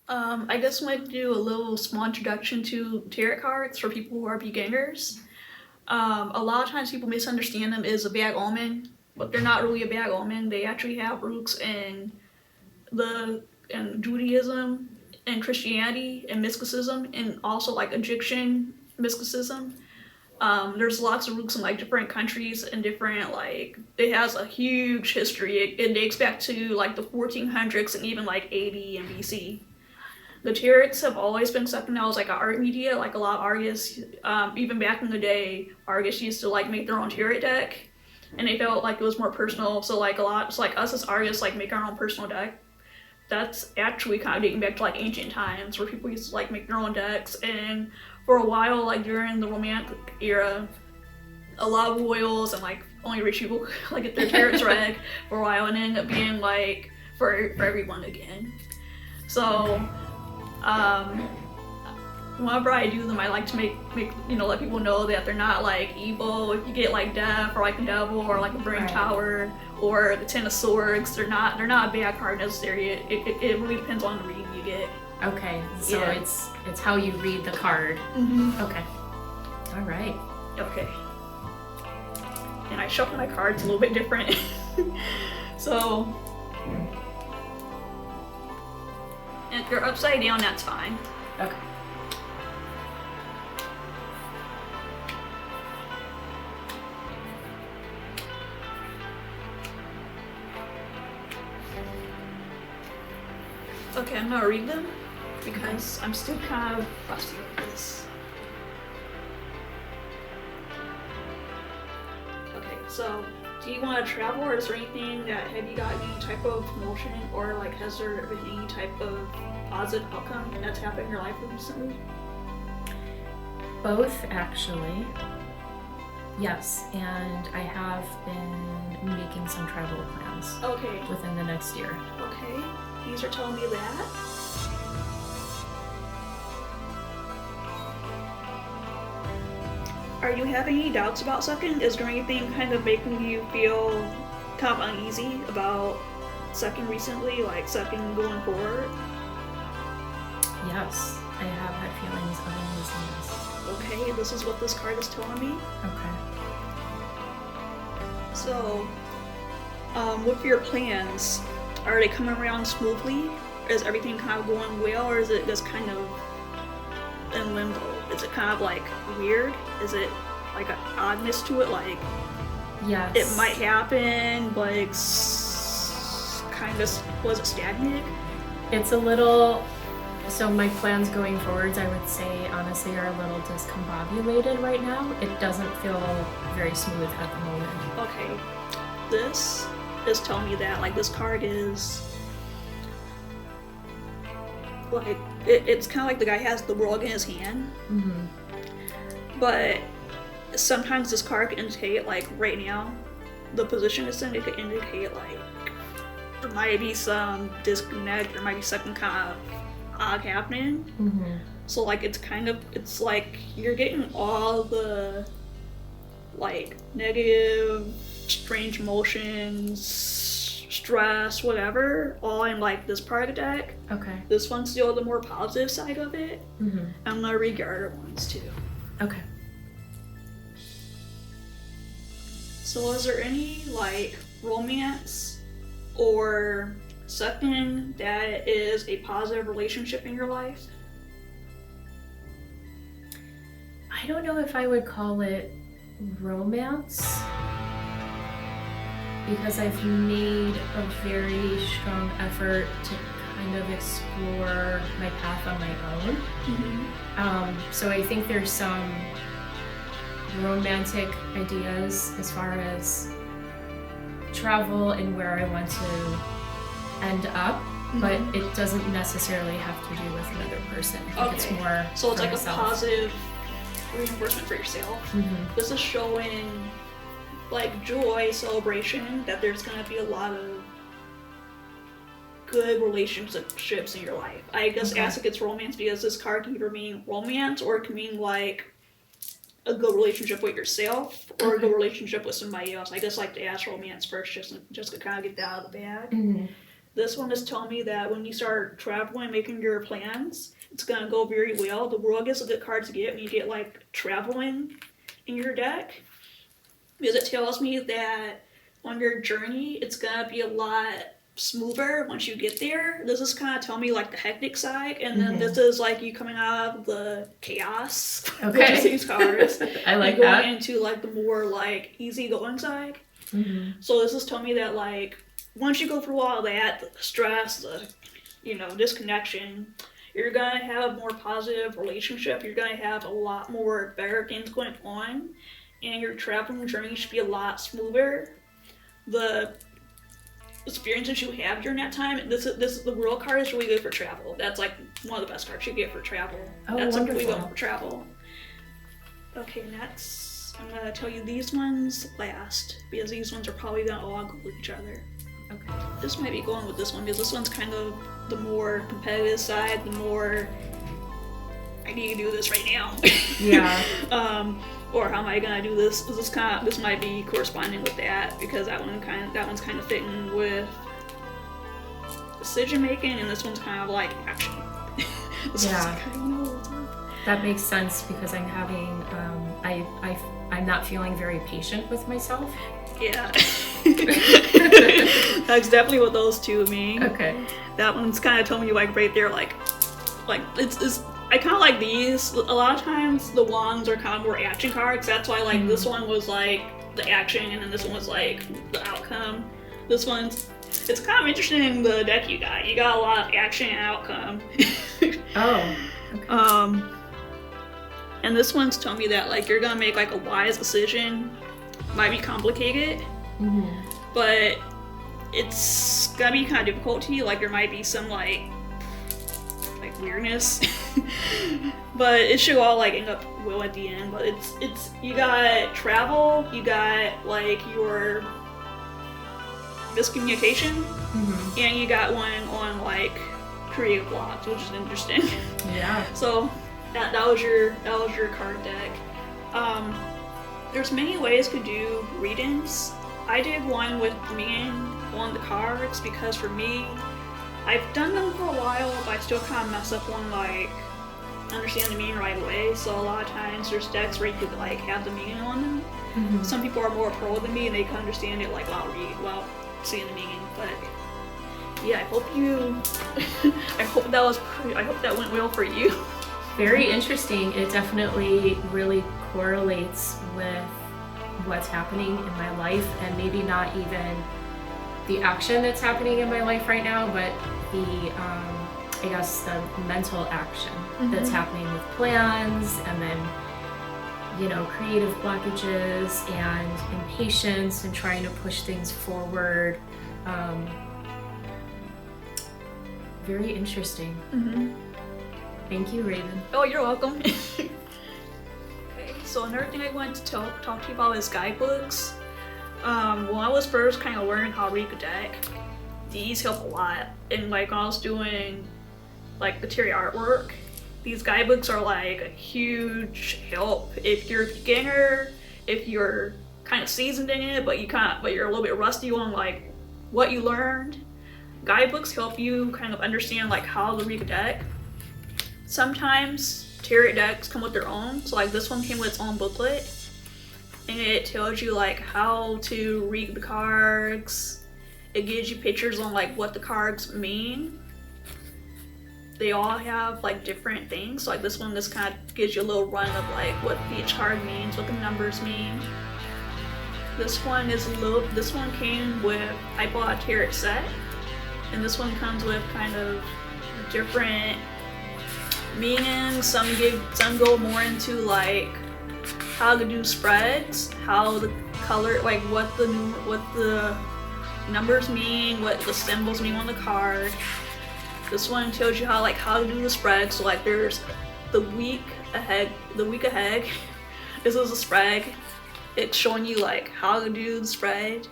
I guess I might do a little small introduction to tarot cards for people who are beginners. A lot of times people misunderstand them as a bad omen, but they're not really a bad omen. They actually have roots in Judaism and Christianity and mysticism, and also like Egyptian mysticism. There's lots of roots in like different countries and different like it has a huge history. It dates back to like the 1400s and even like AD and BC. The tarots have always been something that was like an art media. Like a lot of artists, even back in the day, artists used to like make their own tarot deck, and they felt like it was more personal. So like a lot, so like us as artists, like make our own personal deck. That's actually kind of dating back to like ancient times where people used to like make their own decks. And for a while, like during the Romantic era, a lot of royals and like only rich people like get their tarots read for a while, and it ended up being like for everyone again. So um, whenever I do them, I like to make let people know that they're not like evil. If you get like death or like the devil or like a brain Right. tower or the Ten of Swords, they're not a bad card necessarily. It really depends on the reading you get. Okay, so Yeah. it's how you read the card. Mm-hmm. Okay. All right. Okay. And I shuffle my cards a little bit different. So, and if they're upside down, that's fine. Okay. Okay, I'm gonna read them because I'm still kind of rusty with this. Okay, so do you want to travel, or is there anything that have you got any type of promotion, or like has there been any type of positive outcome that's happened in your life recently? Both, actually. Yes, and I have been making some travel plans Okay, within the next year. okay. These are telling me that. Are you having any doubts about second? Is there anything kind of making you feel kind of uneasy about second recently, like second going forward? Yes, I have had feelings of uneasiness. Okay, this is what this card is telling me. Okay. So, with your plans, are they coming around smoothly? Is everything kind of going well, or is it just kind of in limbo? Is it kind of like weird? Is it like an oddness to it? Like Yes. it might happen, but kind of was it stagnant? It's a little. So my plans going forwards, I would say, honestly, are a little discombobulated right now. It doesn't feel very smooth at the moment. Okay, this is telling me that like this card is like it's kind of like the guy has the world in his hand, Mm-hmm. but sometimes this card can indicate like right now the position it's in. It could indicate like there might be some disconnect, there might be something kind of odd happening. Mm-hmm. So like it's like you're getting all the like negative, strange emotions, stress, whatever, all in like this part of the deck. Okay. This one's still the more positive side of it. Mm-hmm. I'm gonna read your other ones too. Okay. So is there any like romance or something that is a positive relationship in your life? I don't know if I would call it romance because I've made a very strong effort to kind of explore my path on my own. So I think there's some romantic ideas as far as travel and where I want to end up, but it doesn't necessarily have to do with another person. I think it's Okay. more So it's for like myself. a positive reinforcement for yourself. Mhm. This is showing like joy, celebration, that there's gonna be a lot of good relationships in your life. I guess Okay. ask if it's romance because this card can either mean romance or it can mean like a good relationship with yourself or a good relationship with somebody else. I guess like to ask romance first just to kind of get that out of the bag. Mhm. This one is telling me that when you start traveling, making your plans, it's gonna go very well. The world is a good card to get when you get like traveling in your deck, because it tells me that on your journey, it's gonna be a lot smoother once you get there. This is kind of telling me like the hectic side, and then this is like you coming out of the chaos, which is these cards. I like and going that. into like the more like easygoing side. So this is telling me that like once you go through all that, the stress, the disconnection, you're gonna have a more positive relationship. You're gonna have a lot more better things going on, and your traveling journey should be a lot smoother. The experiences you have during that time. This is the World card is really good for travel. That's like one of the best cards you get for travel. Oh, that's wonderful. like really good for travel. Okay, next I'm gonna tell you these ones last because these ones are probably gonna all go with each other. Okay. This might be going with this one because this one's kind of the more competitive side, the more I need to do this right now. Yeah. Or how am I gonna do this? This might be corresponding with that because that one's kind of fitting with decision making, and this one's kind of like action. Yeah. That makes sense because I'm having I'm not feeling very patient with myself. Yeah. That's definitely what those two mean. Okay. That one's kind of telling you like right there, like it's I kind of like these. A lot of times the ones are kind of more action cards. That's why like this one was like the action, and then this one was like the outcome. This one's it's kind of interesting the deck you got. You got a lot of action and outcome. Oh. Okay. And this one's telling me that like you're gonna make like a wise decision. Might be complicated, but it's gonna be kind of difficult to you. Like there might be some like weirdness, but it should all like end up well at the end. But it's you got travel, you got like your miscommunication, and you got one on like creative blocks, which is interesting. Yeah. So that was your card deck. There's many ways to do readings. I did one with meaning on the cards because for me, I've done them for a while, but I still kind of mess up on like understand the meaning right away. So a lot of times there's decks where you could like have the meaning on them. Some people are more pro than me and they can understand it like while seeing the meaning. But yeah, I hope that went well for you. Very interesting. It definitely really correlates with what's happening in my life, and maybe not even the action that's happening in my life right now, but the I guess the mental action that's happening with plans, and then creative blockages and impatience and trying to push things forward. Very interesting. Thank you, Raven. Oh, you're welcome. Okay, so another thing I wanted to talk to you about is guidebooks. When I was first kind of learning how to read a deck, these help a lot. And like when I was doing like the tarot artwork, these guidebooks are like a huge help. If you're a beginner, if you're kind of seasoned in it, but you're a little bit rusty on like what you learned, guidebooks help you kind of understand like how to read a deck. Sometimes tarot decks come with their own, so like this one came with its own booklet, and it tells you like how to read the cards. It gives you pictures on like what the cards mean. They all have like different things. So like this one just kind of gives you a little run of like what each card means, what the numbers mean. This one came with, I bought a tarot set, and this one comes with kind of different meanings. Some go more into like how to do spreads, how the color, like what the numbers mean, what the symbols mean on the card. This one tells you how to do the spread. So like there's the week ahead. This is a spread. It's showing you like how to do the spread.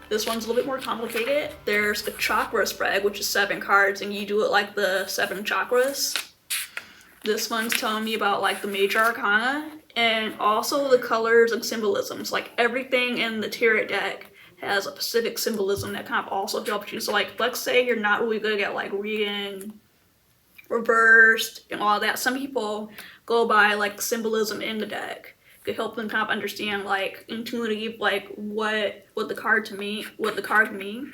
This one's a little bit more complicated. There's a chakra spread, which is 7 cards, and you do it like the 7 chakras. This one's telling me about like the major arcana and also the colors and symbolisms. Like everything in the tarot deck has a specific symbolism that kind of also helps you. So like, let's say you're not really good at like reading reversed and all that. Some people go by like symbolism in the deck. It could help them kind of understand like intuitive, like what the card mean.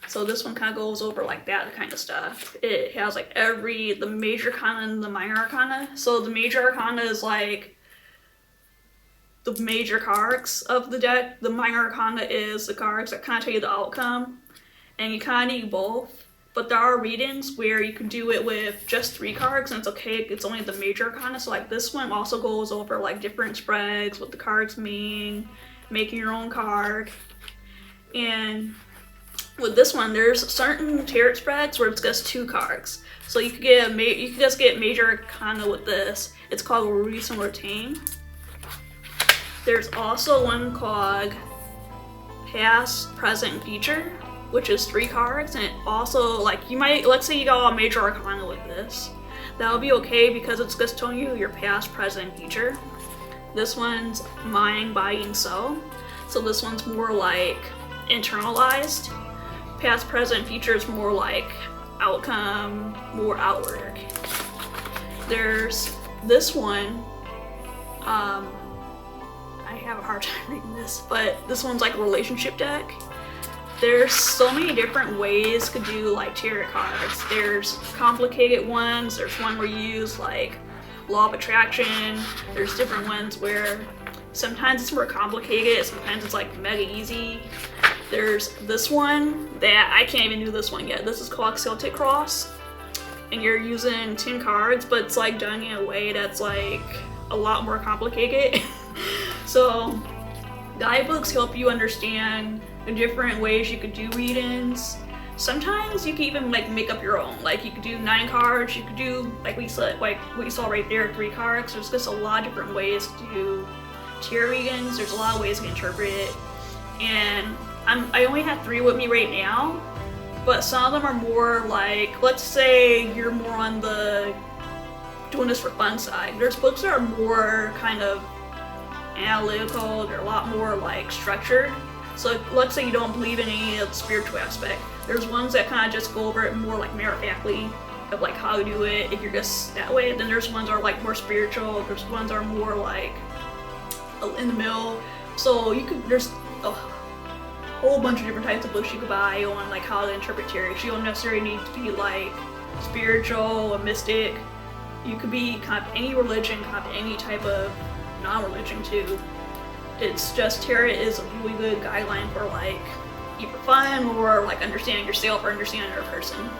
So this one kind of goes over like that kind of stuff. It has like the major arcana and the minor arcana. So the major arcana is like the major cards of the deck. The minor arcana is the cards that kind of tell you the outcome, and you kind of need both. But there are readings where you can do it with just 3 cards, and it's okay. It's only the major arcana. So like this one also goes over like different spreads, what the cards mean, making your own card. And with this one, there's certain tarot spreads where it's just 2 cards. So you could just get major arcana with this. It's called Release and Retain. There's also one called Past, Present, and Future, which is 3 cards, and it also, like, let's say you got a major arcana with this. That'll be okay because it's just telling you your past, present, and future. This one's Mind, Body, and Soul. So this one's more like internalized. Past, present, future is more like outcome, more outward. There's this one, I have a hard time reading this, but this one's like a relationship deck. There's so many different ways to do like tarot cards. There's complicated ones, there's one where you use like law of attraction, there's different ones where sometimes it's more complicated, sometimes it's like mega easy. There's this one that I can't even do this one yet. This is called Celtic Cross, and you're using 10 cards, but it's like done in a way that's like a lot more complicated. So guidebooks help you understand the different ways you could do readings. Sometimes you can even like make up your own. Like you could do 9 cards, you could do like we saw right there, 3 cards. There's just a lot of different ways to do tarot readings. There's a lot of ways to interpret it. And I only have 3 with me right now, but some of them are more like, let's say you're more on the doing this for fun side. There's books that are more kind of analytical, they're a lot more like structured. So let's say you don't believe in any of the spiritual aspect. There's ones that kind of just go over it more like matter-of-factly of like how to do it if you're just that way. Then there's ones that are like more spiritual. There's ones that are more like in the middle. So there's a whole bunch of different types of books you could buy on like how to interpret tarot. You don't necessarily need to be like spiritual, a mystic. You could be kind of any religion, kind of any type of non-religion too. It's just tarot is a really good guideline for like either fun or like understanding yourself or understanding another person.